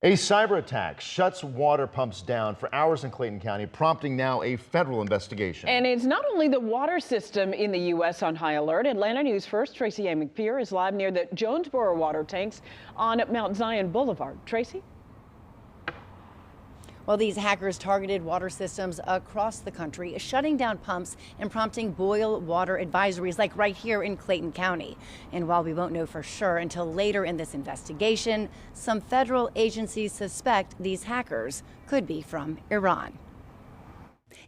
A cyber attack shuts water pumps down for hours in Clayton County, prompting now a federal investigation. And it's not only the water system in the U.S. on high alert. Atlanta News First Tracy A. McPeer is live near the Jonesboro water tanks on Mount Zion Boulevard. Tracy? Well, these hackers targeted water systems across the country, shutting down pumps and prompting boil water advisories like right here in Clayton County. And while we won't know for sure until later in this investigation, some federal agencies suspect these hackers could be from Iran.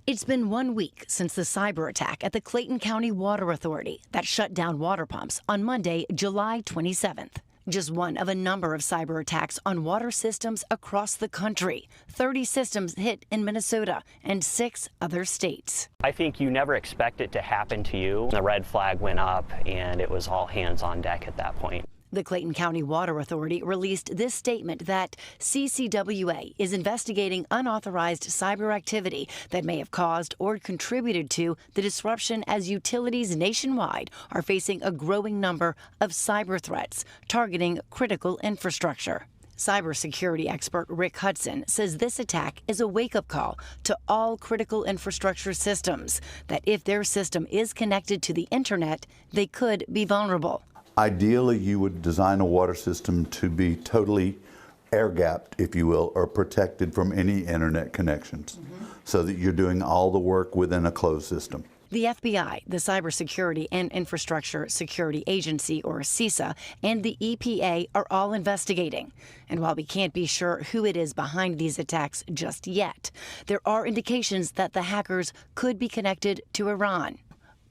It's been 1 week since the cyber attack at the Clayton County Water Authority that shut down water pumps on Monday, July 27th. Just one of a number of cyber attacks on water systems across the country. 30 systems hit in Minnesota and 6 other states. I think you never expect it to happen to you. The red flag went up and it was all hands on deck at that point. The Clayton County Water Authority released this statement that CCWA is investigating unauthorized cyber activity that may have caused or contributed to the disruption as utilities nationwide are facing a growing number of cyber threats targeting critical infrastructure. Cybersecurity expert Rick Hudson says this attack is a wake-up call to all critical infrastructure systems, that if their system is connected to the internet, they could be vulnerable. Ideally, you would design a water system to be totally air-gapped, if you will, or protected from any internet connections, so that you're doing all the work within a closed system. The FBI, the Cybersecurity and Infrastructure Security Agency, or CISA, and the EPA are all investigating. And while we can't be sure who it is behind these attacks just yet, there are indications that the hackers could be connected to Iran.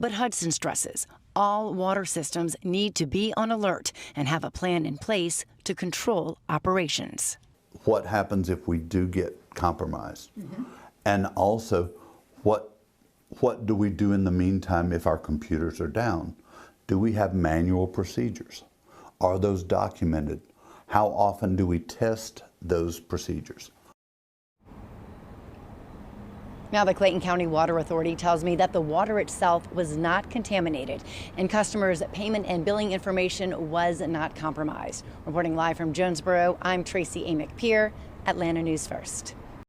But Hudson stresses all water systems need to be on alert and have a plan in place to control operations. What happens if we do get compromised? And also, what do we do in the meantime if our computers are down? Do we have manual procedures? Are those documented? How often do we test those procedures? Now, the Clayton County Water Authority tells me that the water itself was not contaminated and customers' payment and billing information was not compromised. Reporting live from Jonesboro, I'm Tracy A. McPeer, Atlanta News First.